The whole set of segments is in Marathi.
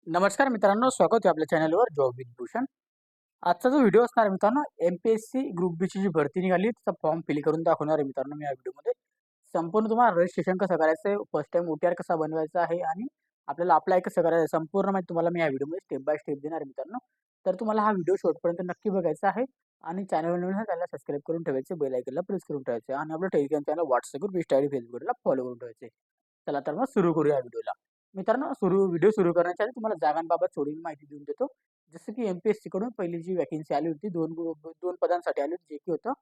नमस्कार मित्रांनो, स्वागत आहे आपल्या चॅनलवर जॉब विथ भूषण. आजचा जो व्हिडिओ असणार आहे मित्रांनो, एम-पी-एस-सी ग्रुप बीची जी भरती निघाली त्याचा फॉर्म फिल करून दाखवणार आहे मित्रांनो मी या व्हिडिओमध्ये. संपूर्ण तुम्हाला रजिस्ट्रेशन कसं करायचं आहे, फर्स्ट टाइम ओ-टी-आर कसा बनवायचा आहे आणि आपल्याला अप्लाय कसं करायचं आहे, संपूर्ण माहिती तुम्हाला मी या व्हिडिओमध्ये स्टेप बाय स्टेप देणार आहे मित्रांनो. तर तुम्हाला हा व्हिडिओ शेवटपर्यंत नक्की बघायचा आहे आणि चॅनलवर नवीन असाल त्याला सबस्क्राईब करून ठेवायचे, बेल आयकॉनला प्रेस करून ठेवायचे आणि आपलं Telegram channel, WhatsApp group, Insta ID, Facebook ग्रुपला फॉलो करून ठेवायचे. चला तर मग सुरू करूया व्हिडिओला. मित्रांनो, व्हिडिओ सुरू करण्याच्या आधी तुम्हाला जागांबाबत थोडी माहिती देऊन देतो. जसं की एम-पी-एस-सी कडून पहिली जी वॅकन्सी आली होती 2 पदांसाठी आली होती, जे की होतं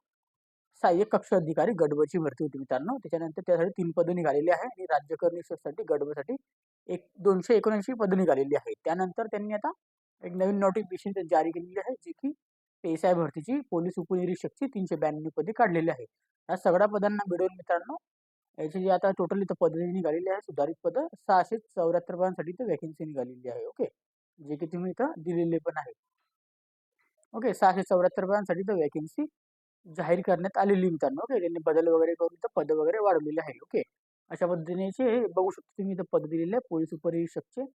सहाय्यक कक्ष अधिकारी गट ब ची भरती होती मित्रांनो. त्याच्यानंतर त्यासाठी 3 पदं निघालेली आहे आणि राज्य कर निरीक्षकसाठी गट ब साठी 279 पदं निघालेली आहेत. त्यानंतर त्यांनी आता एक नवीन नोटिफिकेशन जारी केलेली आहे, जी की पी-एस-आय भरतीची पोलीस उपनिरीक्षकची 392 पदे काढलेली आहेत. या सगळ्या पदांना मिळून मित्रांनो याची जी आता टोटल इथं पदवी निघालेली आहे, सुधारित पदं 674 पदांसाठी इथं वॅकन्सी निघालेली आहे. ओके. जे की तुम्ही इथं दिलेले पण आहे. ओके. 674 पदांसाठी इथं वॅकन्सी जाहीर करण्यात आलेली मित्रांनो. ओके. त्यांनी बदल वगैरे करून इथं पदं वगैरे वाढवलेली आहे. ओके. अशा पद्धतीने हे बघू शकतो तुम्ही इथं पद दिलेले आहे. पोलीस उपनिरीक्षकचे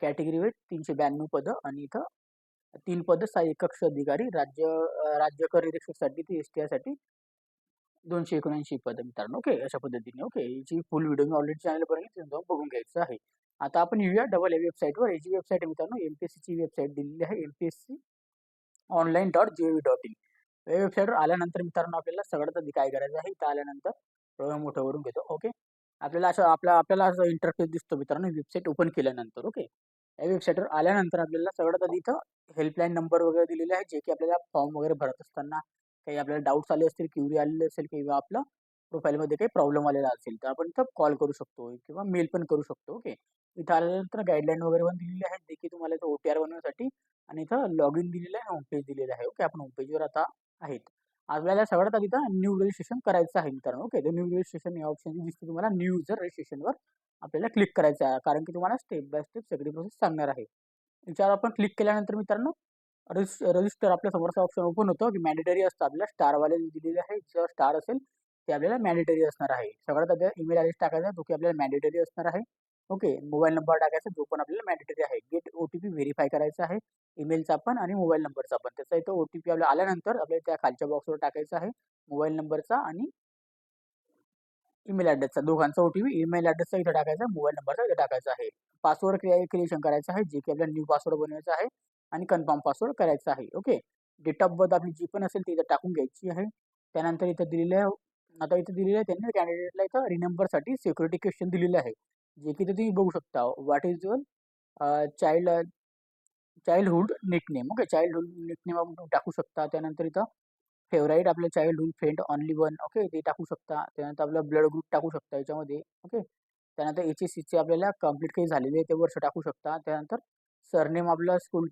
कॅटेगरी वाईज 392 पदं आणि इथं 3 पदं सहाय्यक कक्ष अधिकारी राज्य कर निरीक्षकसाठी ते एस-टी-आयसाठी 279 पदं मित्रांनो. ओके. अशा पद्धतीने. ओके. याची फुल व्हिडिओ मी ऑलरेडी चॅनलवर बनवली, तिथे जाऊन बघून घ्यायचं आहे. आता आपण येऊया डबल ए वेबसाईटवर. याची वेबसाईट आहे मित्रांनो, एम-पी-एस-सीची वेबसाईट दिलेली आहे, mpsconline.gov.in. या वेबसाईटवर आल्यानंतर मित्रांनो आपल्याला सगळ्यात आधी काय करायचं आहे, इथं आल्यानंतर डोळे मोठं करून घेतो. ओके. आपल्याला असं इंटरफेस दिसतो मित्रांनो वेबसाईट ओपन केल्यानंतर. ओके. या वेबसाईटवर आल्यानंतर आपल्याला सगळ्यात आधी इथं हेल्पलाईन नंबर वगैरे दिलेले आहेत, जे की आपल्याला फॉर्म वगैरे भरत असताना काही आपल्याला डाउट्स आले असतील, क्वेरी आलेली असेल किंवा आपलं प्रोफाईलमध्ये काही प्रॉब्लेम आलेला असेल, तर आपण इथं कॉल करू शकतो किंवा मेल पण करू शकतो. ओके. इथं आल्यानंतर गाईडलाईन वगैरे पण दिलेली आहेत, जे की तुम्हाला इथं ओ-टी-आर बनवण्यासाठी आणि इथं लॉगिन दिलेलं आहे, होम पेज दिलेलं आहे. ओके. आपण होम पेजवर आता आहेत. आपल्याला सगळ्यात आधी इथं न्यू रजिस्ट्रेशन करायचं आहे मित्रांनो. ओके. तर न्यू रजिस्ट्रेशन या ऑप्शन दिसतं तुम्हाला न्यू युजर रजिस्ट्रेशनवर आपल्याला क्लिक करायचं आहे. कारण की तुम्हाला स्टेप बाय स्टेप सगळी प्रोसेस सांगणार आहे. याच्यावर आपण क्लिक केल्यानंतर मित्रांनो रजिस्टर आपल्या समोरचा ऑप्शन ओपन होतो, की मॅन्डेटरी असतं. आपल्याला स्टारवाले दिलेले आहे. जर स्टार असेल ते आपल्याला मॅन्डेटरी असणार आहे. सगळ्यात आधी ईमेल ॲड्रेस टाकायचा, जो की आपल्याला मॅन्डेटरी असणार आहे. ओके. मोबाईल नंबर टाकायचा, जो पण आपल्याला मॅन्डेटरी आहे. गेट ओ-टी-पी व्हेरिफाय करायचा आहे. ईमेलचा पण आणि मोबाईल नंबरचा पण. त्याचा इथं ओ-टी-पी आपल्याला आल्यानंतर आपल्याला त्या खालच्या बॉक्सवर टाकायचा आहे. मोबाईल नंबरचा आणि ईमेल ॲड्रेसचा दोघांचा ओ-टी-पी ईमेल ॲड्रेसचा इथे टाकायचा, मोबाईल नंबरचा इथे टाकायचा आहे. पासवर्ड क्रिएशन करायचं आहे, जे की आपल्याला न्यू पासवर्ड बनवायचा आहे आणि कन्फर्म पासवर्ड करायचा आहे. ओके. डेट ऑफ बर्थ आपली जी पण असेल ती इथं टाकून घ्यायची आहे. त्यानंतर इथं दिलेलं आहे, आता इथं दिलेलं आहे त्यांनी कॅन्डिडेटला इथं रिनंबरसाठी सिक्युरिटी क्वेश्चन दिलेले आहे, जे की इथं तुम्ही बघू शकता. What is your child childhood nickname. Okay. Childhood nickname आपण टाकू शकता. त्यानंतर इथं फेव्हराइट आपलं childhood friend only one. Okay. ते टाकू शकता. त्यानंतर आपलं ब्लड ग्रुप टाकू शकता याच्यामध्ये. ओके. त्यानंतर एच-एस-सीचे आपल्याला कंप्लीट काही झालेले आहे ते वर्ष टाकू शकता. त्यानंतर सरनेम आपलं स्कूल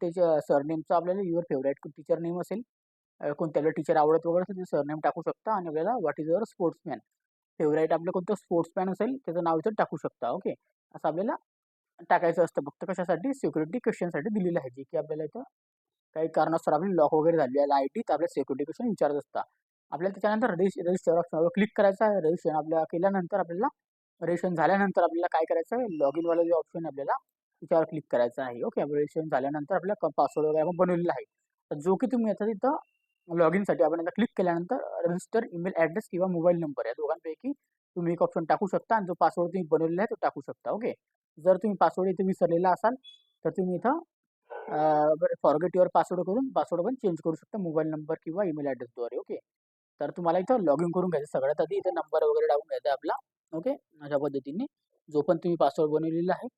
सरनेमचं आपल्याला युअर फेव्हराइट टीचर नेम असेल, कोणत्या आपल्याला टीचर आवडत वगैरे असेल, ते सरनेम टाकू शकता आणि आपल्याला what is your sportsman. Favourite आपलं कोणतं स्पोर्ट्समॅन असेल त्याचं नाव इथं टाकू शकता. ओके. असं आपल्याला टाकायचं असतं. फक्त कशासाठी? सिक्युरिटी क्वेश्चनसाठी दिलेलं आहे, जे की आपल्याला इथं काही कारणास्तव आपली लॉक वगैरे झाली आहे आयडी, तर आपल्याला सिक्युरिटी क्वेश्चन विचारत असतात. आपल्याला त्याच्यानंतर रजिस्टर ऑप्शनवर क्लिक करायचं आहे. रजिस्ट्रेशन आपल्याला केल्यानंतर आपल्याला रजिस्ट्रेशन झाल्यानंतर आपल्याला काय करायचं आहे, लॉगिन वाला जो ऑप्शन आपल्याला त्याच्यावर क्लिक करायचं आहे. ओके. रजिस्ट्रेशन झाल्यानंतर आपल्याला पासवर्ड वगैरे आपण बनवलेला आहे. तर जो की तुम्ही आता तिथं लॉगिनसाठी आपण आता क्लिक केल्यानंतर रजिस्टर ईमेल ॲड्रेस किंवा मोबाईल नंबर या दोघांपैकी तुम्ही एक ऑप्शन टाकू शकता आणि जो पासवर्ड तुम्ही बनवलेला आहे तो टाकू शकता. ओके. जर तुम्ही पासवर्ड इथे विसरलेला असाल तर तुम्ही इथं बरं फॉरगेट युअर पासवर्ड करून पासवर्ड पण चेंज करू शकता मोबाईल नंबर किंवा ईमेल ॲड्रेसद्वारे. ओके. तर तुम्हाला इथं लॉगिन करून घ्यायचं. सगळ्यात आधी इथं नंबर वगैरे टाकून घ्यायचा आहे आपला. ओके. अशा पद्धतीने जो पण तुम्ही पासवर्ड बनवलेला आहे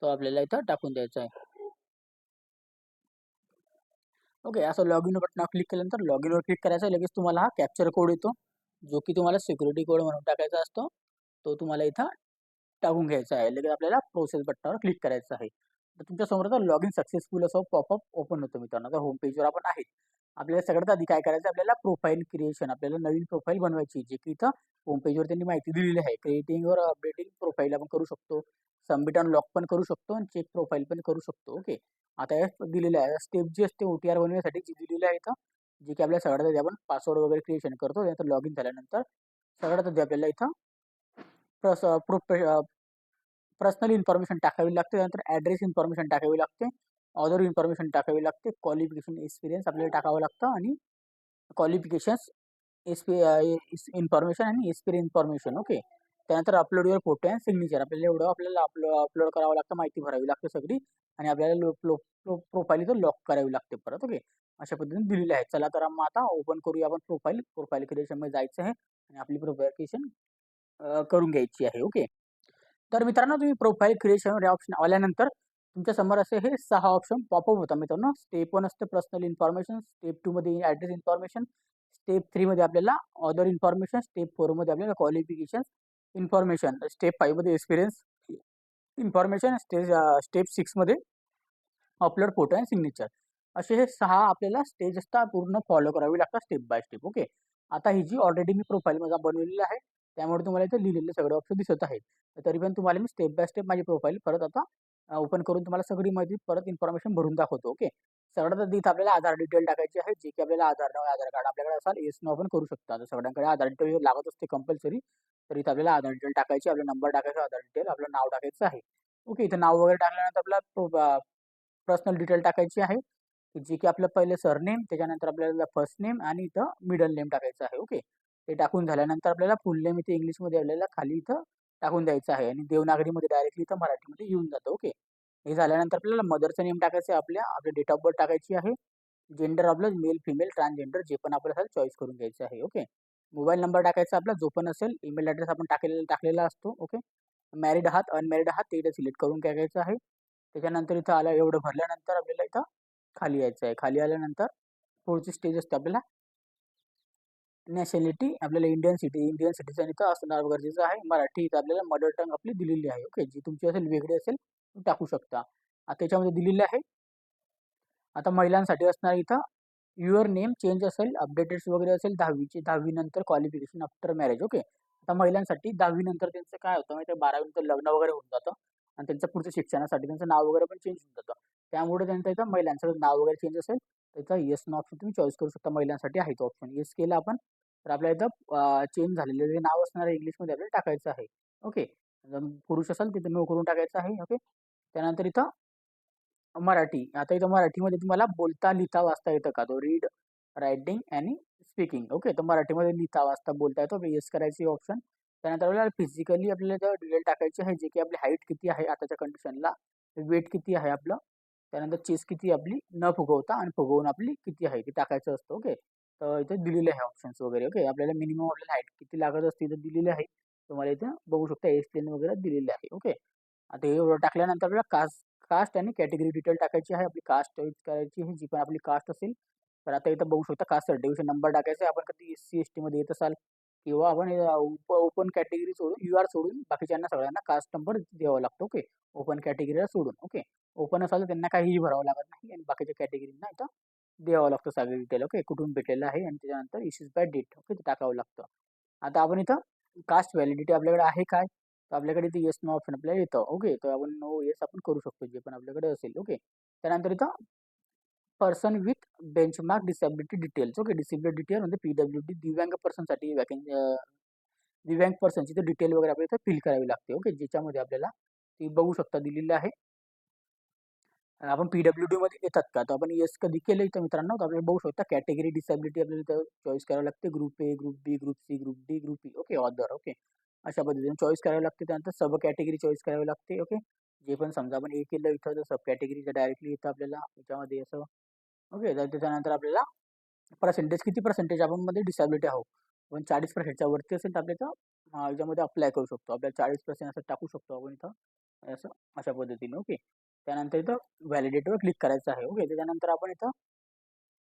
तो आपल्याला इथं टाकून द्यायचा आहे. ओके. असं लॉगिन बटनावर क्लिक केल्यानंतर लॉगिनवर क्लिक करायचं आहे. लगेच तुम्हाला हा कॅप्चर कोड येतो, जो की तुम्हाला सिक्युरिटी कोड म्हणून टाकायचा असतो. तो तुम्हाला इथं टाकून घ्यायचा आहे. लगेच आपल्याला प्रोसेस बटनावर क्लिक करायचं आहे. तर तुमच्यासमोर आता लॉगिन सक्सेसफुल असं पॉपअप ओपन होतं मित्रांनो. आता होम पेजवर आपण आहे. आपल्याला सगळ्यात आधी काय करायचं, आपल्याला प्रोफाईल क्रिएशन, आपल्याला नवीन प्रोफाईल बनवायची, जे की इथं होम पेजवर त्यांनी माहिती दिलेली आहे. क्रिएटिंग और अपडेटिंग प्रोफाईल आपण करू शकतो. सबमिट अनलॉक पण करू शकतो आणि चेक प्रोफाईल पण करू शकतो. ओके. आता हे दिलेलं आहे. स्टेप जी असते ओ-टी-आर बनवण्यासाठी जी दिलेली आहे इथं, जी की आपल्याला सगळ्यात आधी आपण पासवर्ड वगैरे क्रिएशन करतो. त्यानंतर लॉगिन झाल्यानंतर सगळ्यात आधी आपल्याला इथं पर्सनल इन्फॉर्मेशन टाकावी लागते, त्यानंतर ॲड्रेस इन्फॉर्मेशन टाकावी लागते, अदर इन्फॉर्मेशन टाकावी लागते, क्वालिफिकेशन एक्सपिरियन्स आपल्याला टाकावं लागतं आणि क्वालिफिकेशन्स इन्फॉर्मेशन आणि एक्सपिरियन्स इन्फॉर्मेशन. ओके. त्यानंतर upload your photo and signature आपल्याला एवढं आपल्याला अपलोड करावं लागतं, माहिती भरावी लागते सगळी आणि आपल्याला प्रोफाईल इथं लॉक करावी लागते परत. ओके. अशा पद्धतीने दिलेले आहे. चला तर मग आता ओपन करूया आपण प्रोफाईल क्रिएशनमध्ये जायचं आहे आणि आपली प्रोफाईल क्रिएशन करून घ्यायची आहे. ओके. तर मित्रांनो तुम्ही प्रोफाईल क्रिएशन या ऑप्शन आल्यानंतर तुमच्या समोर असे हे 6 ऑप्शन पॉपअप होतात मित्रांनो. स्टेप 1 असते पर्सनल इन्फॉर्मेशन, स्टेप 2 मध्ये ॲड्रेस इन्फॉर्मेशन, स्टेप 3 मध्ये आपल्याला अदर इन्फॉर्मेशन, स्टेप 4 मध्ये आपल्याला क्वालिफिकेशन इन्फॉर्मेशन, स्टेप 5 मध्ये एक्सपिरियन्स इन्फॉर्मेशन, स्टेप 6 मध्ये अपलोड फोटो अँड सिग्नेचर. असे हे 6 आपल्याला स्टेज असतात पूर्ण फॉलो करावी लागतात स्टेप बाय स्टेप. ओके. आता ही जी ऑलरेडी मी प्रोफाईलमध्ये बनवलेली आहे त्यामुळे तुम्हाला इथे लिहिलेले सगळे ऑप्शन दिसत आहेत. तरी पण तुम्हाला मी स्टेप बाय स्टेप माझी प्रोफाईल परत आता ओपन करून तुम्हाला सगळी माहिती परत इन्फॉर्मेशन भरून दाखवतो. ओके. सगळ्यात आधी इथं आपल्याला आधार डिटेल टाकायची आहे, जे की आपल्याला आधार कार्ड आपल्याकडे असाल येस नो आपण करू शकता. आता सगळ्यांकडे आधार डिटेल लागत असते कंपल्सरी. तर इथं आपल्याला आधार डिटेल टाकायची, आपला नंबर टाकायचा, आधार डिटेल, आपलं नाव टाकायचं आहे. ओके. इथं नाव वगैरे टाकल्यानंतर आपल्याला पर्सनल डिटेल टाकायची आहे, जे की आपलं पहिले सरनेम, त्याच्यानंतर आपल्याला फर्स्ट नेम आणि इथं मिडल नेम टाकायचं आहे. ओके. ते टाकून झाल्यानंतर आपल्याला फुल नेम इथे इंग्लिशमध्ये आपल्याला खाली इथं टाकून द्यायचं आहे आणि देवनागरीमध्ये डायरेक्टली इथं मराठीमध्ये येऊन जातं. ओके. हे झाल्यानंतर आपल्याला मदरचं नेम टाकायचं आहे, आपल्या डेट ऑफ बर्थ टाकायची आहे, जेंडर आपलं मेल, फिमेल, ट्रान्सजेंडर जे पण आपल्याला चॉईस करून घ्यायचं आहे. ओके. मोबाईल नंबर टाकायचा आपला जो पण असेल, ईमेल ॲड्रेस आपण टाकलेला असतो. ओके. मॅरिड आहात, अनमॅरिड आहात ते इथं सिलेक्ट करून टाकायचं आहे. त्याच्यानंतर इथं आलं एवढं भरल्यानंतर आपल्याला इथं खाली यायचं आहे. खाली आल्यानंतर पुढची स्टेज असते आपल्याला नॅशनॅलिटी, आपल्याला इंडियन सिटीझन इथं असणं गरजेचं आहे. मराठी इथं आपल्याला मदर टंग आपली दिलेली आहे. ओके. जी तुमची असेल वेगळी असेल टाकू शकता. त्याच्यामध्ये दिलेली आहे. आता महिलांसाठी असणार इथं युअर नेम चेंज असेल, अपडेटेड वगैरे असेल 10वी नंतर क्वालिफिकेशन आफ्टर मॅरेज. ओके. आता महिलांसाठी 10वी नंतर त्यांचं काय होतं माहिती आहे, 12वी नंतर लग्न वगैरे होऊन जातं आणि त्यांचं पुढच्या शिक्षणासाठी त्यांचं नाव वगैरे पण चेंज होऊन जातं. त्यामुळे त्यांचं इथं महिलांचं नाव वगैरे चेंज असेल तर इथं येस नो ऑप्शन तुम्ही चॉईस करू शकता. महिलांसाठी आहे तो ऑप्शन. येस केला आपण तर आपल्या इथं चेंज झालेलं जे नाव असणार आहे इंग्लिशमध्ये आपल्याला टाकायचं आहे. ओके. पुरुष असेल तिथं नो करून टाकायचं आहे. ओके. त्यानंतर इथं मराठी. आता इथं मराठीमध्ये तुम्हाला बोलता, लिहिता, वाचता येतं का? तो रीड, रायटिंग आणि स्पीकिंग. ओके. तर मराठीमध्ये लिहिता, वाचता, बोलता येतो. येस करायची ऑप्शन. त्यानंतर आपल्याला फिजिकली आपल्याला इथं डिटेल टाकायची आहे, जे की आपली हाईट किती आहे आताच्या कंडिशनला, वेट किती आहे आपलं, त्यानंतर चेस्ट किती आपली न फुगवता आणि फुगवून आपली किती आहे ते टाकायचं असतं. ओके. तर इथे दिलेले आहे ऑप्शन्स वगैरे. ओके. आपल्याला मिनिमम आपल्याला हाईट किती लागत असते इथं दिलेली आहे. तुम्हाला इथं बघू शकता एज प्लेन वगैरे दिलेले आहे. ओके. आता हे एवढं टाकल्यानंतर आपल्याला कास्ट कास्ट आणि कॅटेगरी डिटेल टाकायची आहे. आपली कास्ट चॉईस करायची आहे, जी पण आपली कास्ट असेल. तर आता इथं बघू शकता कास्ट सर्टिफिकेशन नंबर टाकायचा आहे. आपण कधी एस-सी, एस-टीमध्ये येत असाल किंवा आपण ओपन कॅटेगरी सोडून यू-आर सोडून बाकीच्यांना सगळ्यांना कास्ट नंबर द्यावा लागतो. ओके. ओपन कॅटेगरीला सोडून. ओके. ओपन असाल तर त्यांना काहीही भरावं लागत नाही आणि बाकीच्या कॅटेगरींना इथं द्यावं लागतं सगळे डिटेल. ओके. कुठून भेटलेलं आहे आणि त्याच्यानंतर इश्यूज बाय डेट. ओके. ते टाकावं लागतं. आता आपण इथं कास्ट व्हॅलिडिटी आपल्याकडे आहे काय? तर आपल्याकडे इथे येस नो ऑप्शन आपल्याला येतं. ओके. तर आपण नो येस आपण करू शकतो जे पण आपल्याकडे असेल. ओके. त्यानंतर इथं person with benchmark disability details. Okay. Disability detail म्हणजे पी-डब्ल्यू-डी दिव्यांग पर्सनसाठी दिव्यांग पर्सनची तर डिटेल वगैरे आपल्याला इथं फिल करावी लागते. ओके. ज्याच्यामध्ये आपल्याला ती बघू शकता दिलेली आहे. आपण पी-डब्ल्यू-डीमध्ये येतात का? तर आपण येस कधी केलं इथं मित्रांनो, तर आपल्याला बघू शकता कॅटेगरी डिसॅबिलिटी आपल्याला इथं चॉईस करावी लागते. Group A, group B, group C, group D, group E. Okay. Other. Okay. अशा पद्धतीने चॉईस करावी लागते. त्यानंतर सब कॅटेगरी चॉईस करावी लागते. ओके. जे पण समजा आपण ए केलं इथं तर सब कॅटेगरीचं डायरेक्टली इथं आपल्याला याच्यामध्ये असं ओके. तर त्याच्यानंतर आपल्याला किती पर्सेंटेज आपण मध्ये डिसॅबिलिटी आहोत. आपण 40% वरती असेल तर आपल्या इथं याच्यामध्ये अप्लाय करू शकतो. आपल्याला 40% असं टाकू शकतो आपण इथं. असं अशा पद्धतीने. ओके. त्यानंतर इथं व्हॅलिडेटवर क्लिक करायचं आहे. ओके. त्याच्यानंतर आपण इथं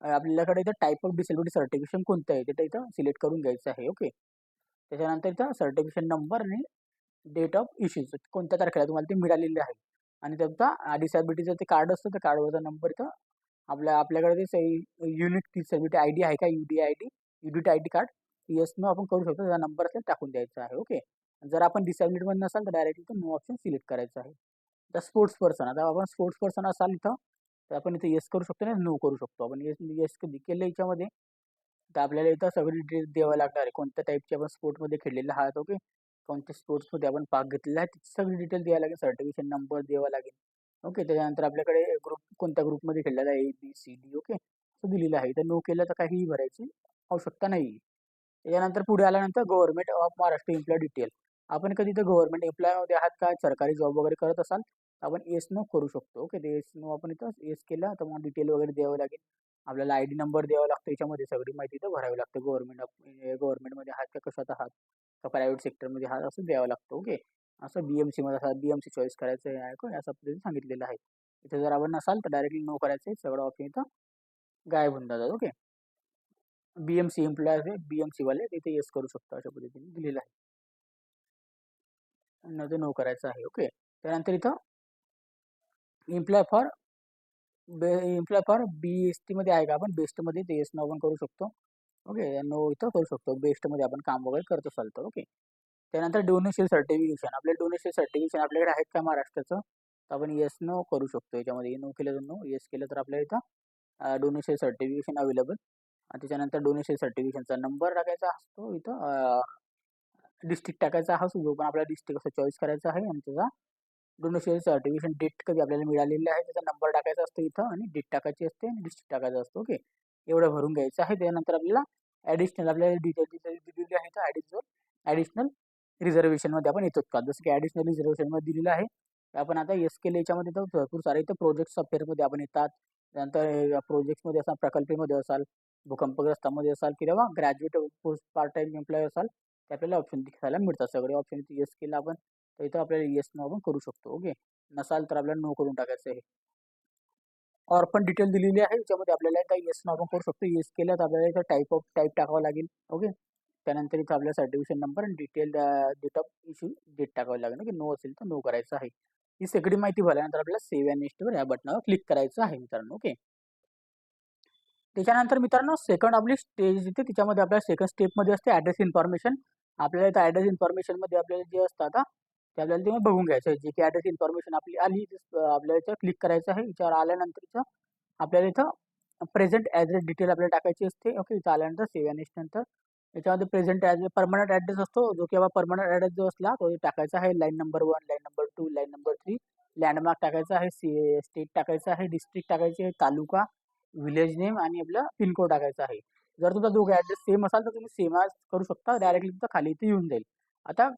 आपल्याकडे इथं टाइप ऑफ डिसेबिलिटी सर्टिफिकेशन कोणतं आहे ते इथं सिलेक्ट करून घ्यायचं आहे. ओके. त्याच्यानंतर इथं सर्टिफिकेशन नंबर आणि डेट ऑफ इश्यूज कोणत्या तारखेला तुम्हाला ते मिळालेले आहे आणि त्याचा डिसॅबिलिटीचं ते कार्ड असतं त्या कार्डवरचा नंबर इथं आपल्याकडे ते युनिक डिसॅबिलिटी आयडी आहे का unit ID card yes no आपण करू शकतो. त्याचा नंबर असेल टाकून द्यायचा आहे. ओके. जर आपण डिसॅबिलिटीमध्ये नसाल तर डायरेक्टली इथं नो ऑप्शन सिलेक्ट करायचं आहे. तर स्पोर्ट्स पर्सन आता आपण स्पोर्ट्स पर्सन असाल इथं तर आपण इथे येस करू शकतो आणि नो करू शकतो. आपण येस येस कधी केलं याच्यामध्ये तर आपल्याला इथं सगळी डिटेल्स द्यावं लागणार आहे. कोणत्या टाईपचे आपण स्पोर्टमध्ये खेळलेले आहात. ओके. कोणत्या स्पोर्ट्समध्ये आपण भाग घेतलेला आहे त्याची सगळी डिटेल द्यावी लागेल, सर्टिफिकेशन नंबर द्यावा लागेल. ओके, त्याच्यानंतर आपल्याकडे ग्रुप कोणत्या ग्रुपमध्ये खेळलेला आहे, ABCD. ओके, असं दिलेलं आहे. तर नो केलं तर काहीही भरायची आवश्यकता नाही. त्याच्यानंतर पुढे आल्यानंतर government of Maharashtra employee detail. आपण कधी तर गव्हर्नमेंट एम्प्लॉयमध्ये आहात का, सरकारी जॉब वगैरे करत असाल तर आपण येस नो करू शकतो. ओके, ते येस नो आपण इथं येस केलं तर मग डिटेल वगैरे द्यावं लागेल. आपल्याला ID नंबर द्यावा लागतो, याच्यामध्ये सगळी माहिती इथं भरावी लागते. गव्हर्नमेंटमध्ये आहात का, कशात आहात, का प्रायव्हेट सेक्टरमध्ये आहात, असं द्यावं लागतं. ओके, असं BMC मध्ये असाल BMC चॉईस करायचं आहे का, असं पद्धतीने सांगितलेलं आहे. इथे जर आपण नसाल तर डायरेक्टली नो करायचं आहे, सगळं ऑप्शन इथं गायब होऊन जातात. ओके, BMC एम्प्लॉय आहे, BMC वाले तिथे येस करू शकतो, अशा पद्धतीने दिलेलं आहे. न ते नो करायचं आहे. ओके, त्यानंतर इथं employee for employee for BST मध्ये आहे का, आपण बेस्टमध्ये ते येस नो आपण करू शकतो. ओके, नो इथं करू शकतो, बेस्टमध्ये आपण काम वगैरे करत असाल तर. ओके, त्यानंतर डोनेशन सर्टिफिकेशन. आपले डोनेशन सर्टिफिकेशन आपल्याकडे आहेत का महाराष्ट्राचं, तर आपण येस नो करू शकतो. याच्यामध्ये नो केलं तर नो, येस केलं तर आपल्याला इथं डोनेशन सर्टिफिकेशन अवेलेबल. त्याच्यानंतर डोनेशन सर्टिफिकेशनचा नंबर टाकायचा असतो इथं, डिस्ट्रिक्ट टाकायचा असतो, जो पण आपल्याला डिस्ट्रिक्ट असं चॉईस करायचा आहे, आणि त्याचा डोनेशन सर्टिफिकेशन डेट कधी आपल्याला मिळालेली आहे त्याचा नंबर टाकायचा असतो इथं, आणि डेट टाकायची असते आणि डिस्ट्रिक्ट टाकायचा असतो. ओके, एवढं भरून घ्यायचं आहे. त्यानंतर आपल्याला ॲडिशनल आपल्याला डिटेल दिलेली आहे, तर ॲडिशनल रिझर्वेशनमध्ये आपण येतो का, जसं की ॲडिशनल रिझर्वेशनमध्ये दिलेलं आहे. तर आपण आता एस केलं, याच्यामध्ये तर भरपूर सारे इथं प्रोजेक्ट्स अफेअरमध्ये आपण येतात. त्यानंतर प्रोजेक्ट्समध्ये असाल, प्रकल्पमध्ये असाल, भूकंपग्रस्तामध्ये असाल, किंवा graduate post part time employee असाल, ते आपल्याला ऑप्शन दिसायला मिळतात. सगळे ऑप्शन इथे येस केलं आपण तर इथं आपल्याला येस नो आपण करू शकतो. ओके, नसाल तर आपल्याला नो करून टाकायचं आहे. ऑर्फन डिटेल दिलेली आहे, याच्यामध्ये आपल्याला इथं येस नो आपण करू शकतो. येस केलं तर आपल्याला इथं टाईप टाकावं लागेल. ओके, त्यानंतर इथं आपल्याला सर्टिफिकेशन नंबर आणि detail date of issue date टाकावं लागेल. की नो असेल तर नो करायचं आहे. ही सगळी माहिती भरल्यानंतर आपल्याला सेव्ह अँड नेक्स्टवर या बटनावर क्लिक करायचं आहे मित्रांनो. ओके, त्याच्यानंतर मित्रांनो सेकंड आपली स्टेज येते, त्याच्यामध्ये आपल्याला सेकंड स्टेपमध्ये असते ॲड्रेस इन्फॉर्मेशन. आपल्याला इथं ॲड्रेस इन्फॉर्मेशनमध्ये आपल्याला जे असतात ते आपल्याला ते बघून घ्यायचं आहे. जे की ॲड्रेस इन्फॉर्मेशन आपली आली, आपल्याला इथं क्लिक करायचं आहे. याच्यावर आल्यानंतर इथं आपल्याला इथं प्रेझेंट ॲड्रेस डिटेल आपल्याला टाकायची असते. ओके, इथं आल्यानंतर सेव्ह अँड नेक्स्ट नंतर याच्यामध्ये प्रेझेंट ॲड्रेस पर्मनंट ॲड्रेस असतो, जो किंवा पर्मनंट ॲड्रेस जो असला तो टाकायचा आहे. Line number 1, line number 2, line number 3. Landmark टाकायचा आहे, स्टेट टाकायचं आहे, डिस्ट्रिक्ट टाकायचे आहे, तालुका, विलेज नेम आणि आपलं पिनकोड टाकायचा आहे. जर तुमचा दोघे ॲड्रेस सेम असाल तर तुम्ही सेम करू शकता, डायरेक्टली तुमचा खाली इथे येऊन जाईल. आता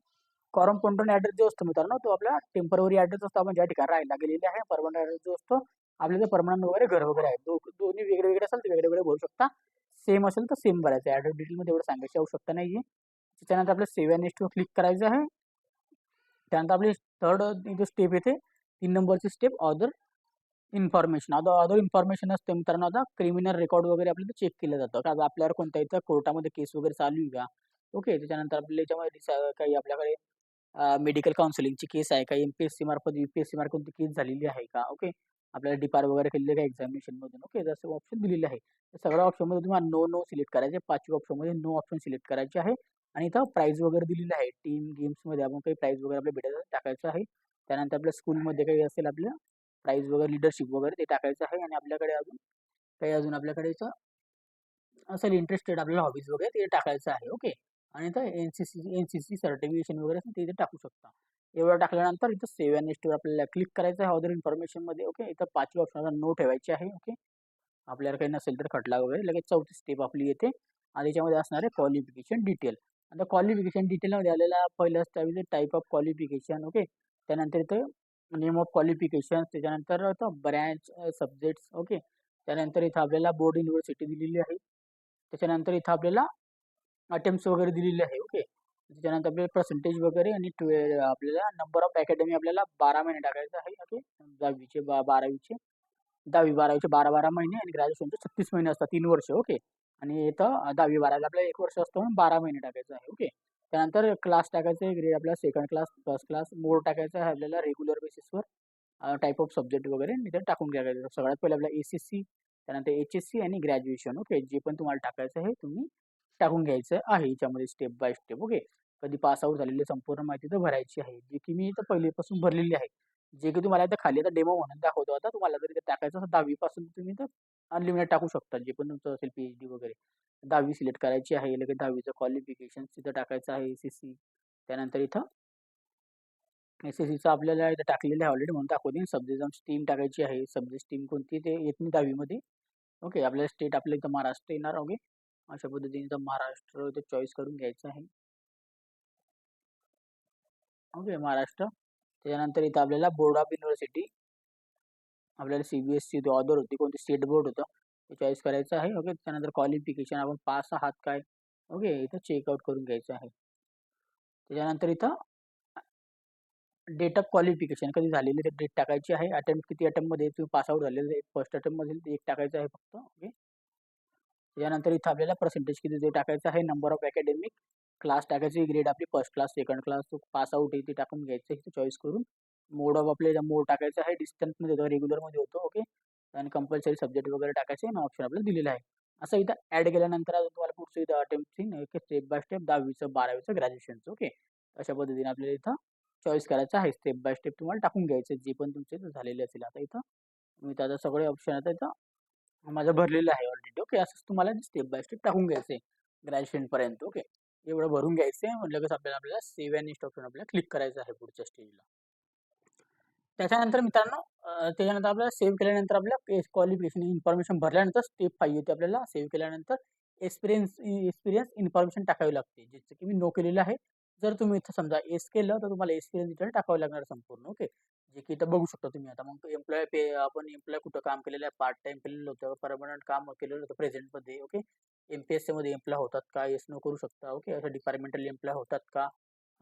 कॉरस्पॉन्डंट ॲड्रेस जो असतो मित्रांनो, तो आपला टेम्पररी ॲड्रेस असतो, आपण ज्या ठिकाणी राहायला गेलेले आहे. परमनंट ॲड्रेस जो असतो आपल्याला परमनंट वगैरे घर वगैरे आहे, दोन्ही वेगळे वेगळे असेल तर वेगळे वेगळे भरू शकता. सेम असेल तर सेम भरायचं. ॲड्रेस डिटेलमध्ये एवढं सांगायची आवश्यकता नाही आहे. त्याच्यानंतर आपल्याला सेव्ह अँड नेक्स्टवर क्लिक करायचं आहे. त्यानंतर आपली थर्ड जो स्टेप येते, 3 नंबरची स्टेप अदर इन्फॉर्मेशन. आता अदर इन्फॉर्मेशन असते मित्रांनो, आता क्रिमिनल रेकॉर्ड वगैरे आपल्याला चेक केलं जातं का, आपल्यावर कोणत्या इथं कोर्टामध्ये केस वगैरे चालू आहे का. ओके, त्याच्यानंतर आपल्याला याच्यामध्ये काही आपल्याकडे मेडिकल काउन्सिलिंगची केस आहे का, MPSC मार्फत UPSC मार्फत कोणती केस झालेली आहे का. ओके, आपल्याला डिपार वगैरे केलेले का एक्झामिनेशनमधून. ओके, जसं ऑप्शन दिलेले आहे. सगळ्या ऑप्शनमध्ये तुम्हाला नो नो सिलेक्ट करायचे. 5व्या ऑप्शनमध्ये नो ऑप्शन सिलेक्ट करायचे आहे. आणि इथं प्राईज वगैरे दिलेलं आहे. टीम गेम्समध्ये आपण काही प्राईज वगैरे आपल्या भेटायचं टाकायचं आहे. त्यानंतर आपल्या स्कूलमध्ये काही असेल आपल्या प्राईज वगैरे, लिडरशिप वगैरे ते टाकायचं आहे. आणि आपल्याकडे अजून आपल्याकडे इथं असेल इंटरेस्टेड आपल्याला हॉबीज वगैरे ते टाकायचं आहे. ओके, आणि इथं NCC सर्टिफिकेशन वगैरे असेल ते इथे टाकू शकता. एवढं टाकल्यानंतर इथं सेव्ह अँड नेक्स्टवर आपल्याला क्लिक करायचं आहे अदर इन्फॉर्मेशनमध्ये. ओके, इथं 5व्या ऑप्शनला नो ठेवायची आहे. ओके, आपल्याला काही नसेल तर खटला वगैरे. लगेच 4थी स्टेप आपली येते, आणि त्याच्यामध्ये असणार आहे क्वालिफिकेशन डिटेल. आता क्वालिफिकेशन डिटेलमध्ये आलेला पहिलं असतं टाईप ऑफ क्वालिफिकेशन. ओके, त्यानंतर इथं नेम ऑफ क्वालिफिकेशन, त्याच्यानंतर इथं ब्रँच, सब्जेक्ट्स. ओके, त्यानंतर इथं आपल्याला बोर्ड युनिव्हर्सिटी दिलेली आहे. त्याच्यानंतर इथं आपल्याला अटेम्प्ट्स वगैरे दिलेले आहे. ओके, त्याच्यानंतर आपल्याला पर्सेंटेज वगैरे, आणि आपल्याला नंबर ऑफ अकॅडमी आपल्याला 12 महिने टाकायचं आहे. ओके, 10वीचे 12वीचे 10वी-12वीचे 12-12 महिने, आणि ग्रॅज्युएशनचे 36 महिने असतात, 3 वर्ष. ओके, आणि इथं 10वी-12वीला आपल्याला 1 वर्ष असतं म्हणून 12 महिने टाकायचं आहे. ओके, त्यानंतर क्लास टाकायचं आहे, ग्रेड आपल्याला सेकंड क्लास, फर्स्ट क्लास, मोड टाकायचं आहे आपल्याला रेग्युलर बेसिसवर. टाइप ऑफ सब्जेक्ट वगैरे इथे टाकून घ्यायचं. सगळ्यात पहिले आपल्याला ACC, त्यानंतर HSC आणि ग्रॅज्युएशन. ओके, जे पण तुम्हाला टाकायचं आहे तुम्ही टाकून घ्यायचं आहे याच्यामध्ये स्टेप बाय स्टेप. ओके, कधी पास आउट झालेली संपूर्ण माहिती तर भरायची आहे, जी की मी इथं पहिलीपासून भरलेली आहे. जे की तुम्हाला इथं खाली आता डेमो म्हणून दाखवतो. आता तुम्हाला जर इथे टाकायचं असेल 10वी पासून तुम्ही तर अनलिमिटेड टाकू शकता, जे पण तुमचं असेल PhD वगैरे. 10वी सिलेक्ट करायची आहे, लगेच 10वीचं क्वालिफिकेशन तिथं टाकायचं आहे. ACC, त्यानंतर इथं SSCचं आपल्याला इथं टाकलेलं आहे ऑलरेडी म्हणून दाखवते. सब्जेक्ट स्ट्रीम टाकायची आहे. सब्जेक्ट स्ट्रीम कोणती ते येत नाही 10वी मध्ये. ओके. आपल्याला स्टेट आपल्या इथं महाराष्ट्र येणार. ओके. अशा पद्धतीने इथं महाराष्ट्र इथं चॉईस करून घ्यायचं आहे. ओके. महाराष्ट्र. त्याच्यानंतर इथं आपल्याला बोर्ड ऑफ युनिव्हर्सिटी आपल्याला CBSE ऑदर होती कोणती स्टेट बोर्ड होतं ते चॉईस करायचं आहे. ओके. त्यानंतर क्वालिफिकेशन आपण पास आहात काय. ओके. इथं चेकआउट करून घ्यायचं आहे. त्याच्यानंतर इथं डेट ऑफ क्वालिफिकेशन कधी झालेली ते डेट टाकायची आहे. अटेम्प्ट किती अटेम्प्टमध्ये तुम्ही पास आउट झालेले फर्स्ट अटेम्प्टमध्ये एक टाकायचं आहे फक्त. ओके. त्याच्यानंतर इथं आपल्याला पर्सेंटेज किती ते टाकायचं आहे. नंबर ऑफ अकॅडमिक क्लास टाकायची ग्रेड आपली first class second class pass out आहे ते टाकून घ्यायचं इथे चॉईस करून. मोड ऑफ आपल्याला मोड टाकायचं आहे. डिस्टन्समध्ये होतं रेग्युलरमध्ये होतं. ओके. आणि कंपल्सरी सब्जेक्ट वगैरे टाकायचे आणि ऑप्शन आपल्याला दिलेला आहे. असं इथं ॲड केल्यानंतर अजून तुम्हाला पुढचं इथं अटेम्प्ट स्टेप बाय स्टेप 10वीचं 12वीचं ग्रॅज्युएशनचं. ओके. अशा पद्धतीने आपल्याला इथं चॉईस करायचं आहे. स्टेप बाय स्टेप तुम्हाला टाकून घ्यायचं जे पण तुमचे झालेले असेल. आता इथं मी त्याचा सगळे ऑप्शन आता इथं माझं भरलेलं आहे ऑलरेडी. ओके. असंच तुम्हाला स्टेप बाय स्टेप टाकून घ्यायचं आहे ग्रॅज्युएशनपर्यंत. ओके. एवढं भरून घ्यायचं आहे. लगेच आपल्याला सेव्ह अँड नेक्स्ट ऑप्शन आपल्याला क्लिक करायचं आहे पुढच्या स्टेजला. त्याच्यानंतर मित्रांनो त्याच्यानंतर आपल्याला सेव्ह केल्यानंतर आपल्या क्वालिफिकेशन इन्फॉर्मेशन भरल्यानंतर स्टेप 5 येते आपल्याला सेव्ह केल्यानंतर एक्सपिरियन्स इन्फॉर्मेशन टाकावी लागते. जसं की मी नो केलेलं आहे. जर तुम्ही इथं समजा येस केलं तर तुम्हाला एक्सपिरियन्स डिटेल टाकावं लागणार संपूर्ण. ओके. जे की इथं बघू शकता तुम्ही आता. मग आपण एम्प्लॉय कुठं काम केलेलं आहे, पार्ट टाइम केलेलं होतं, परमनंट काम केलेलं होतं प्रेझेंटमध्ये. ओके. MPSC मध्ये एम्प्लॉय होतात का, येस नो करू शकता. ओके. असं डिपार्टमेंटल एम्प्लॉय होतात का.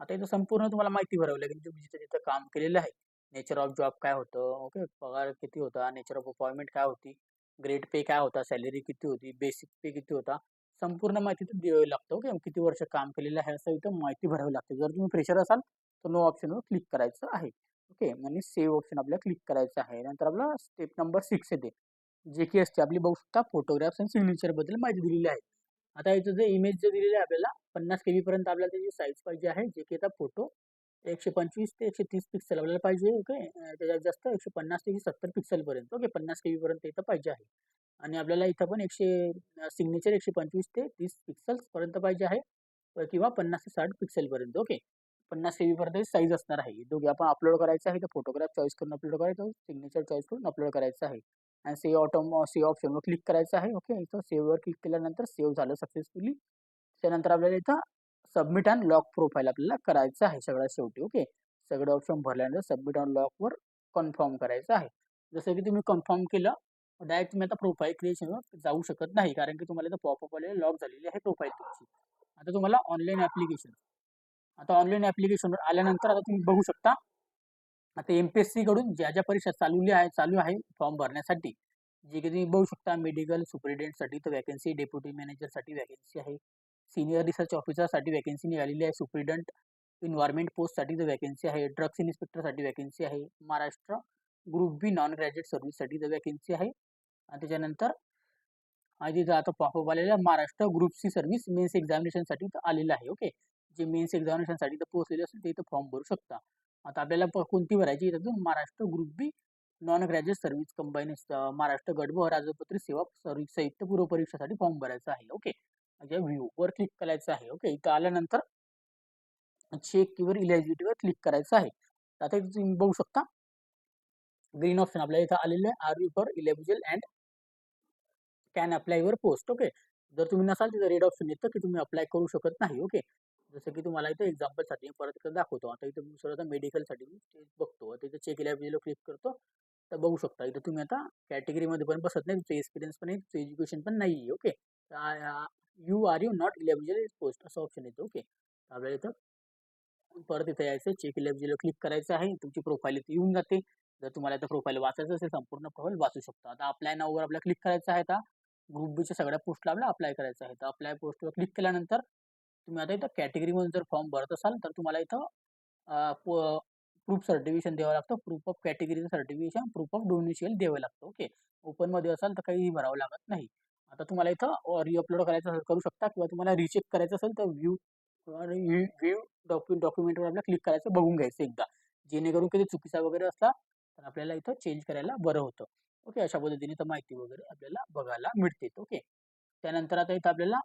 आता इथं संपूर्ण तुम्हाला माहिती भरावी लागेल तुम्ही जिथं जिथं काम केलेलं आहे. नेचर ऑफ जॉब काय होतं. ओके. पगार किती होता, नेचर ऑफ अपॉइंटमेंट काय होती, ग्रेड पे काय होता, सॅलरी किती होती, बेसिक पे किती होता, संपूर्ण माहिती इथं द्यावी लागतं. ओके. किती वर्ष काम केलेलं आहे असं इथं माहिती भरावी लागते. जर तुम्ही फ्रेशर असाल तर नो ऑप्शनवर क्लिक करायचं आहे. ओके. आणि सेव्ह ऑप्शन आपल्याला क्लिक करायचं आहे. नंतर आपला स्टेप नंबर 6 येते जे की असते आपली बघू शकता फोटोग्राफ्स आणि सिग्नेचर बद्दल माहिती दिलेली आहे. आता इथं जे इमेज जे दिलेलं आहे आपल्याला 50 KB पर्यंत आपल्याला त्याची साईज पाहिजे आहे. जे की आता फोटो 125 ते 130 पिक्सल आपल्याला पाहिजे. ओके. त्याच्यात जास्त 150 ते 70 पिक्सेलपर्यंत. ओके. 50 KB पर्यंत इथं पाहिजे आहे. आणि आपल्याला इथं पण सिग्नेचर 125 ते 30 पिक्सेल्स पर्यंत पाहिजे आहे किंवा 50 ते 60 पिक्सेलपर्यंत. ओके. 50 KB पर्यंत साईज असणार आहे. दोघे आपण अपलोड करायचं आहे. तर फोटोग्राफ चॉईस करून अपलोड करायचं, सिग्नेचर चॉईस करून अपलोड करायचं आहे. आणि सेव्ह ऑप्शनवर क्लिक करायचं आहे. ओके. इथं सेव्हवर क्लिक केल्यानंतर सेव्ह झालं सक्सेसफुली. त्यानंतर आपल्याला इथं सबमिट अँड लॉक प्रोफाईल आपल्याला करायचं आहे सगळ्यात शेवटी. ओके. सगळे ऑप्शन भरल्यानंतर सबमिट अँड लॉकवर कन्फर्म करायचं आहे. जसं की तुम्ही कन्फर्म केलं डायरेक्ट तुम्ही आता प्रोफाईल क्रिएशनवर जाऊ शकत नाही कारण की तुम्हाला इथं पॉपअप आलेलं लॉक झालेली आहे प्रोफाईल तुमची. आता तुम्हाला ऑनलाईन ॲप्लिकेशन आता ऑनलाईन ॲप्लिकेशनवर आल्यानंतर आता तुम्ही बघू शकता आता MPSC कडून ज्या ज्या परीक्षा चालू आहे फॉर्म भरण्यासाठी जे की तुम्ही बघू शकता मेडिकल सुपरिटेंडेंटसाठी तर वॅकन्सी, डेप्युटी मॅनेजरसाठी वॅकन्सी आहे, सीनियर रिसर्च ऑफिसरसाठी वॅकन्सी निघालेली आहे, सुपरिटेंडंट एन्व्हायरमेंट पोस्टसाठी तर वॅकन्सी आहे, ड्रग्स इन्स्पेक्टरसाठी वॅकन्सी आहे, Maharashtra group B non graduate सर्व्हिससाठी तर वॅकन्सी आहे. आणि त्याच्यानंतर तिथं आता पॉपअप आलेला Maharashtra group C service mains एक्झामिनेशनसाठी आलेलं आहे. ओके. जे मेन्स एक्झामिनेशनसाठी तर पोहोचलेले असेल ते इथं फॉर्म भरू शकता. आता आपल्याला कोणती भरायची इथं Maharashtra group B non graduate service combine Maharashtra गटभ राजपत्रित सेवा सर्व्हिस संयुक्त पूर्व परीक्षेसाठी फॉर्म भरायचा आहे. ओके. म्हणजे व्ह्यू वर क्लिक करायचं आहे. ओके. इथं आल्यानंतर चेक किंवा इलिजिबिलिटीवर क्लिक करायचं आहे. आता इथं तुम्ही बघू शकता ग्रीन ऑप्शन आपल्याला इथं आलेलं आहे are you for eligible and can apply your post. Okay. जर तुम्ही नसाल तिथं रेड ऑप्शन येतं की तुम्ही अप्लाय करू शकत नाही. ओके. जसं की तुम्हाला इथं एक्झाम्पलसाठी परत एकदा दाखवतो. आता इथं सर्व मेडिकलसाठी मी बघतो. आता इथं चेक इलिजिबल क्लिक करतो. तर बघू शकता इथं तुम्ही आता कॅटेगरीमध्ये पण बसत नाही, तुमचं एक्सपिरियन्स पण आहे, तुमचं एज्युकेशन पण नाही आहे. Okay. You not eligible post असं ऑप्शन येतं. ओके. आपल्याला इथं परत इथं यायचं चेक इलिजिबल क्लिक करायचं आहे. तुमची प्रोफाईल इथे येऊन जाते. जर तुम्हाला इथं प्रोफाईल वाचायचं असेल संपूर्ण प्रोफाईल वाचू शकता. आता अप्लाय नाववर आपल्याला क्लिक करायचं आहे. आता ग्रुप बीच्या सगळ्या पोस्टला आपल्याला अप्लाय करायचं आहे. तर अप्लाय पोस्टवर क्लिक केल्यानंतर तुम्ही आता इथं कॅटेगरीमध्ये जर फॉर्म भरत असाल तर तुम्हाला इथं प्रूफ सर्टिफिकेशन द्यावं लागतं. प्रूफ ऑफ कॅटेगरीचं सर्टिफिकेशन, प्रूफ ऑफ डोमिसाईल द्यावं लागतं. ओके. ओपनमध्ये असाल तर काही भरावं लागत नाही. आता तुम्हाला इथं रिअपलोड करायचं असेल करू शकता किंवा तुम्हाला रिचेक करायचं असेल तर व्ह्यू डॉक्युमेंटवर आपल्याला क्लिक करायचं बघून घ्यायचं एकदा. जेणेकरून कधी चुकीचा वगैरे असला तर आपल्याला इथं चेंज करायला बरं होतं. ओके. अशा पद्धतीने तर माहिती वगैरे आपल्याला बघायला मिळते. ओके. त्यानंतर आता इथं आपल्याला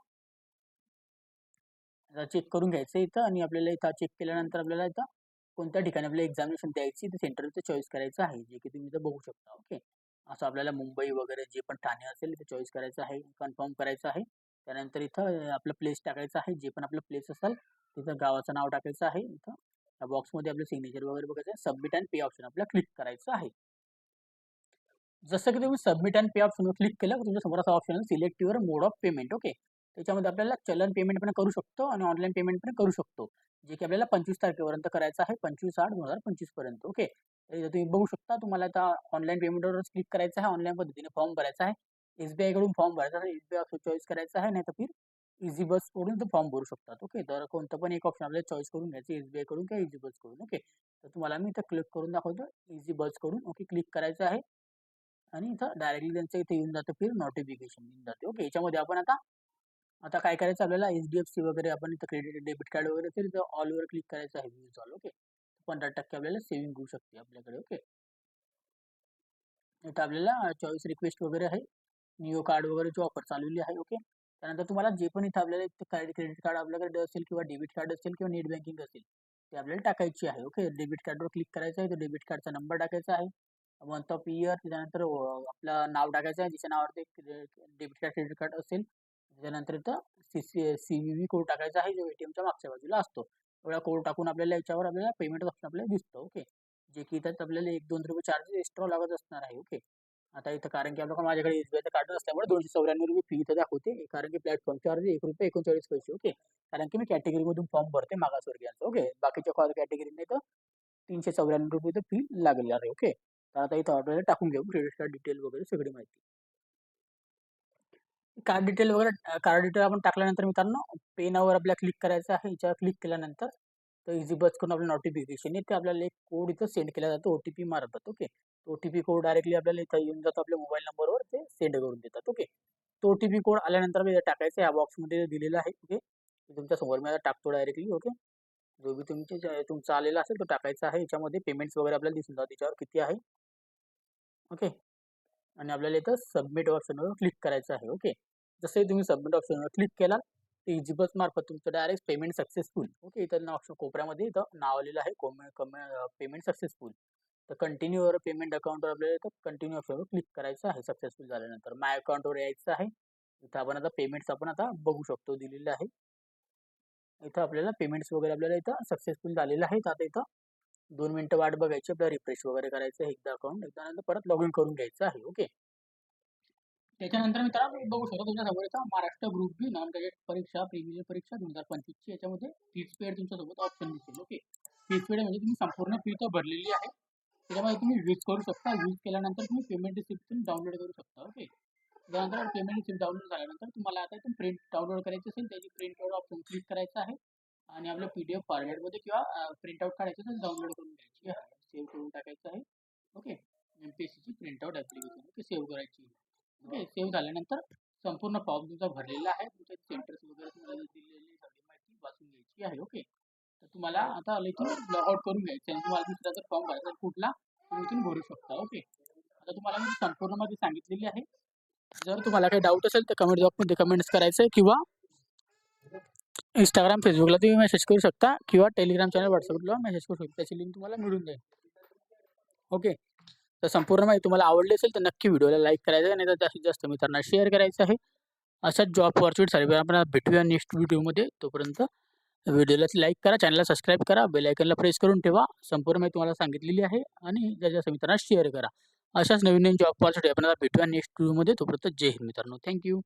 चेक करून घ्यायचं इथं आणि आपल्याला इथं चेक केल्यानंतर आपल्याला इथं कोणत्या ठिकाणी आपल्याला एक्झामिनेशन द्यायची ते सेंटर इथं चॉईस करायचं आहे, जे की तुम्ही इथं बघू शकता. ओके. असं आपल्याला मुंबई वगैरे जे पण ठाणे असेल इथं चॉईस करायचं आहे, कन्फर्म करायचं आहे. त्यानंतर इथं आपलं प्लेस टाकायचं आहे. जे पण आपलं प्लेस असेल तिथं गावाचं नाव टाकायचं आहे. इथं त्या बॉक्समध्ये आपलं सिग्नेचर वगैरे बघायचं आहे. सबमिट अँड पे ऑप्शन आपल्याला क्लिक करायचं आहे. जसं की तुम्ही सबमिट अँड पे ऑप्शनवर क्लिक केलं की तुमच्या समोर असा ऑप्शन आहे, select your mode of payment. Okay. त्याच्यामध्ये आपल्याला चलन पेमेंट पण करू शकतो आणि ऑनलाईन पेमेंट पण करू शकतो. जे की आपल्याला 25 तारखेपर्यंत करायचं आहे. 25/8/2025 पर्यंत. ओके. तर इथं तुम्ही बघू शकता तुम्हाला आता ऑनलाईन पेमेंटवरच क्लिक करायचं आहे. ऑनलाईन पद्धतीने फॉर्म भरायचा आहे. SBI कडून फॉर्म भरायचा आहे. SBI ऑप्शन चॉईस करायचा आहे. नाहीतर फिर इझी बस कडून तो फॉर्म भरू शकतात. ओके. तर कोणतं पण एक ऑप्शन आपल्याला चॉईस करून घ्यायचं SBI कडून किंवा इझी बस कडून. ओके. तर तुम्हाला मी इथं क्लिक करून दाखवतो. इझी बस कडून ओके क्लिक करायचं आहे. आणि इथं डायरेक्टली त्यांचं इथे येऊन जातं फिर नोटिफिकेशन येऊन जाते. ओके. याच्यामध्ये आपण आता आता काय करायचं आपल्याला HDFC वगैरे आपण इथं क्रेडिट डेबिट कार्ड वगैरे असेल तर ऑलवर क्लिक करायचं आहे व्ह्यूज ऑल. ओके. 15% आपल्याला सेव्हिंग होऊ शकते आपल्याकडे. ओके. इथं आपल्याला चॉईस रिक्वेस्ट वगैरे आहे. निओ कार्ड वगैरेची ऑफर चालवली आहे. ओके. त्यानंतर तुम्हाला जे पण इथं आपल्याला क्रेडिट कार्ड आपल्याकडे असेल किंवा डेबिट कार्ड असेल किंवा नेट बँकिंग असेल ते आपल्याला टाकायची आहे. ओके. डेबिट कार्डवर क्लिक करायचं आहे. तर डेबिट कार्डचा नंबर टाकायचा आहे. मंथ ऑफ इयर त्याच्यानंतर आपलं नाव टाकायचं आहे ज्याच्या नावावर ते डेबिट कार्ड क्रेडिट कार्ड असेल. त्याच्यानंतर इथं CVV कोड टाकायचा आहे जो ATMच्या मागच्या बाजूला असतो. एवढा कोड टाकून आपल्याला याच्यावर आपल्याला पेमेंट ऑप्शन आपल्याला दिसतं. ओके. जे की इथं आपल्याला ₹1-2 चार्जेस एक्स्ट्रा लागत असणार आहे. ओके. आता इथं कारण की आपल्याकडे माझ्याकडे SBIचं कार्ड नसल्यामुळे ₹294 फी इथं दाखवते. कारण की प्लॅटफॉर्म चार्ज ₹1.39. ओके. कारण की मी कॅटेगरीमधून फॉर्म भरते मागासवर्गीयांचा. ओके. बाकीच्या कॅटेगरी नाही तर ₹394 इथं फी लागली आहे. ओके. तर आता इथं आपल्याला टाकून घेऊ क्रेडिट कार्ड डिटेल वगैरे सगळी माहिती. कार्ड डिटेल आपण टाकल्यानंतर मित्रांनो पे नाववर आपल्याला क्लिक करायचं आहे. याच्यावर क्लिक केल्यानंतर तर इझी बस करून आपल्याला नोटिफिकेशन येते. आपल्याला एक कोड इथं सेंड केला जातो OTP मार्फत. ओके. तो OTP कोड डायरेक्टली आपल्याला इथं येऊन जातो आपल्या मोबाईल नंबरवर ते सेंड करून देतात. ओके. तो OTP कोड आल्यानंतर आपल्याला टाकायचा ह्या बॉक्समध्ये दिलेला आहे. ओके. तुमच्या समोर मी आता टाकतो डायरेक्टली. ओके. जो बी तुमचा आलेला असेल तो टाकायचा आहे. याच्यामध्ये पेमेंट्स वगैरे आपल्याला दिसून जातात त्याच्यावर किती आहे. ओके. आणि आपल्याला इथं सबमिट ऑप्शनवर क्लिक करायचं आहे. ओके. जसंही तुम्ही सबमिट ऑप्शनवर क्लिक केला तर इझीबस मार्फत तुमचं डायरेक्ट पेमेंट सक्सेसफुल. ओके. इथं ऑप्शन कोपऱ्यामध्ये इथं नाव आलेलं आहे पेमेंट सक्सेसफुल. तर कंटिन्यूवर पेमेंट अकाउंटवर आपल्याला इथं कंटिन्यू ऑप्शनवर क्लिक करायचं आहे सक्सेसफुल झाल्यानंतर. माय अकाउंटवर यायचं आहे. इथं आपण आता पेमेंट्स आपण आता बघू शकतो दिलेलं आहे. इथं आपल्याला पेमेंट्स वगैरे आपल्याला इथं सक्सेसफुल झालेलं आहे. तर आता इथं 2 मिनिटं वाट बघायची. आपल्याला रिफ्रेश वगैरे करायचं आहे एकदा अकाउंट. एकदा नंतर परत लॉग इन करून घ्यायचं आहे. ओके. त्याच्यानंतर मित्रांनो तुम्ही बघू शकता तुमच्या समोर Maharashtra group B non cadet परीक्षा प्रिलिमिनरी परीक्षा 2025 ची याच्यामध्ये फीस पेड तुमच्यासोबत ऑप्शन दिसेल. ओके. फीस पेड म्हणजे तुम्ही संपूर्ण फी तर भरलेली आहे. त्याच्यामध्ये तुम्ही यूज करू शकता. यूज केल्यानंतर तुम्ही पेमेंट रिसिप्ट डाउनलोड करू शकता. ओके. त्यानंतर पेमेंट रिसिप्ट डाउनलोड झाल्यानंतर तुम्हाला आता इथून प्रिंट डाउनलोड करायची असेल त्याची प्रिंट आउट ऑप्शन क्लिक करायचं आहे आणि आपलं PDF फॉर्मॅटमध्ये किंवा प्रिंट आउट काढायचं तर डाउनलोड करून घ्यायची आहे. सेव्ह करून टाकायचं आहे. ओके. MPSCची print out application okay save करायची. ओके. सेव्ह झाल्यानंतर संपूर्ण फॉर्म तुमचा भरलेला आहे. तुमच्या सेंटर्स वगैरे तुम्हाला दिलेली सगळी माहिती वाचून घ्यायची आहे. ओके. तर तुम्हाला आता इथून लॉग आउट करून घ्यायचं आहे. तुम्हाला दुसरा जर फॉर्म भरायचा कुठला तुम्ही इथून भरू शकता. ओके. आता तुम्हाला मी संपूर्ण माहिती सांगितलेली आहे. जर तुम्हाला काही डाऊट असेल तर कमेंट बॉक्समध्ये कमेंट्स करायचं किंवा Instagram, Facebookला तुम्ही मेसेज करू शकता किंवा टेलिग्राम चॅनल WhatsAppला मेसेज करू शकता. त्याची लिंक तुम्हाला मिळून जाईल. ओके. तर संपूर्ण माहिती तुम्हाला आवडली असेल तर नक्की व्हिडिओला लाईक करायचं आहे, नाही तर जास्तीत जास्त मित्रांना शेअर करायचं आहे. अशाच जॉब ऑपॉर्च्युनिटीसाठी आपण भेटूया नेक्स्ट व्हिडिओमध्ये. तोपर्यंत व्हिडिओला लाईक करा, चॅनलला सबस्क्राईब करा, बेल आयकनला प्रेस करून ठेवा. संपूर्ण माहिती तुम्हाला सांगितलेली आहे आणि ज्याच्या मित्रांना शेअर करा. अशाच नवीन नवीन जॉब ऑपॉर्च्युनिटी आपण भेटूया नेक्स्ट व्हिडिओमध्ये. तोपर्यंत जय हिंद मित्रांनो. थँक्यू.